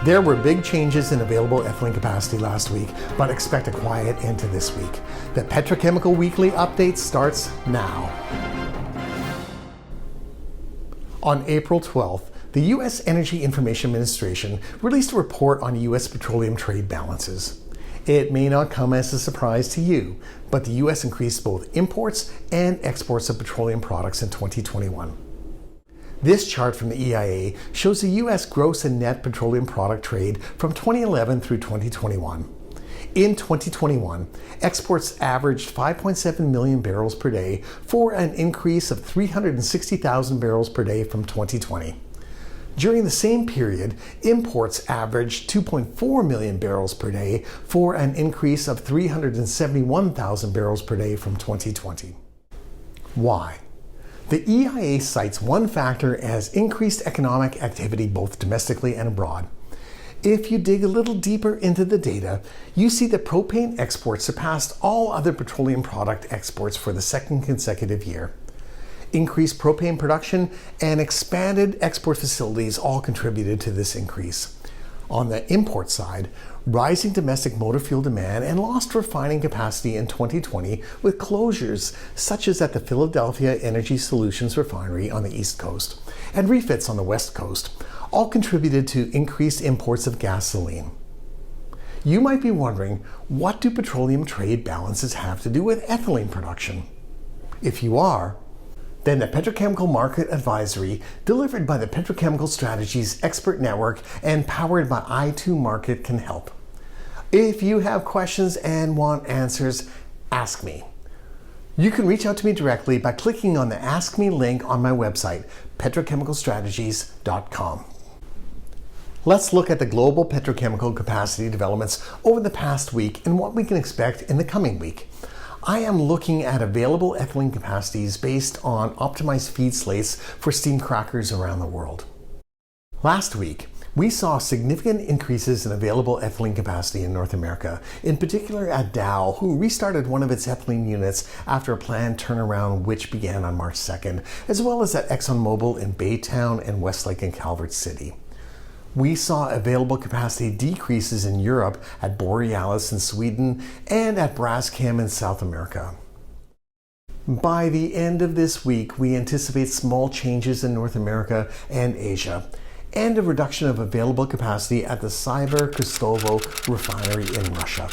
There were big changes in available ethylene capacity last week, but expect a quiet end to this week. The Petrochemical Weekly Update starts now. On April 12th, the U.S. Energy Information Administration released a report on U.S. petroleum trade balances. It may not come as a surprise to you, but the U.S. increased both imports and exports of petroleum products in 2021. This chart from the EIA shows the U.S. gross and net petroleum product trade from 2011 through 2021. In 2021, exports averaged 5.7 million barrels per day for an increase of 360,000 barrels per day from 2020. During the same period, imports averaged 2.4 million barrels per day for an increase of 371,000 barrels per day from 2020. Why? The EIA cites one factor as increased economic activity both domestically and abroad. If you dig a little deeper into the data, you see that propane exports surpassed all other petroleum product exports for the second consecutive year. Increased propane production and expanded export facilities all contributed to this increase. On the import side, rising domestic motor fuel demand and lost refining capacity in 2020 with closures such as at the Philadelphia Energy Solutions refinery on the East Coast and refits on the West Coast all contributed to increased imports of gasoline. You might be wondering, what do petroleum trade balances have to do with ethylene production? If you are, then the Petrochemical Market Advisory, delivered by the Petrochemical Strategies Expert Network and powered by i2 Market, can help. If you have questions and want answers, ask me. You can reach out to me directly by clicking on the Ask Me link on my website, petrochemicalstrategies.com. Let's look at the global petrochemical capacity developments over the past week and what we can expect in the coming week. I am looking at available ethylene capacities based on optimized feed slates for steam crackers around the world. Last week, we saw significant increases in available ethylene capacity in North America, in particular at Dow, who restarted one of its ethylene units after a planned turnaround which began on March 2nd, as well as at ExxonMobil in Baytown and Westlake and Calvert City. We saw available capacity decreases in Europe at Borealis in Sweden and at Braskem in South America. By the end of this week, we anticipate small changes in North America and Asia, and a reduction of available capacity at the Syver-Kustovo refinery in Russia.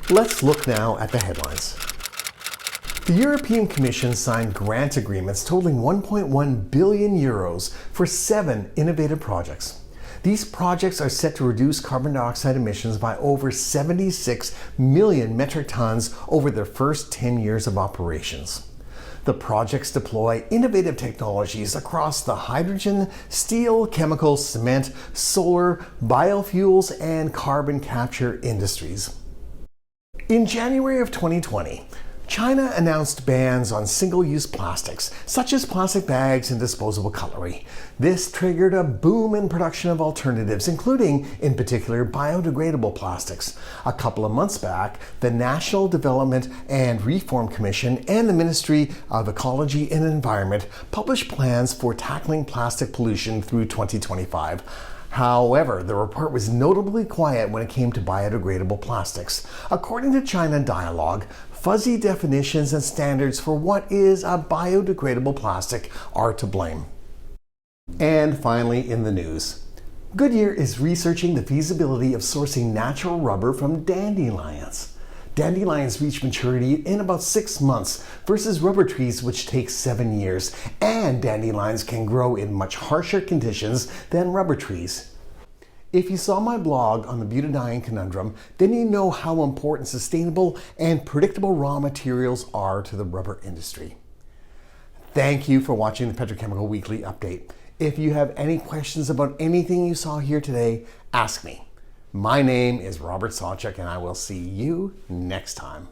Let's look now at the headlines. The European Commission signed grant agreements totaling 1.1 billion euros for 7 innovative projects. These projects are set to reduce carbon dioxide emissions by over 76 million metric tons over their first 10 years of operations. The projects deploy innovative technologies across the hydrogen, steel, chemical, cement, solar, biofuels, and carbon capture industries. In January of 2020, China announced bans on single-use plastics, such as plastic bags and disposable cutlery. This triggered a boom in production of alternatives, including, in particular, biodegradable plastics. A couple of months back, the National Development and Reform Commission and the Ministry of Ecology and Environment published plans for tackling plastic pollution through 2025. However, the report was notably quiet when it came to biodegradable plastics. According to China Dialogue, fuzzy definitions and standards for what is a biodegradable plastic are to blame. And finally, in the news, Goodyear is researching the feasibility of sourcing natural rubber from dandelions. Dandelions reach maturity in about 6 months versus rubber trees, which take 7 years, and dandelions can grow in much harsher conditions than rubber trees. If you saw my blog on the butadiene conundrum, then you know how important sustainable and predictable raw materials are to the rubber industry. Thank you for watching the Petrochemical Weekly Update. If you have any questions about anything you saw here today, ask me. My name is Robert Sawchuk, and I will see you next time.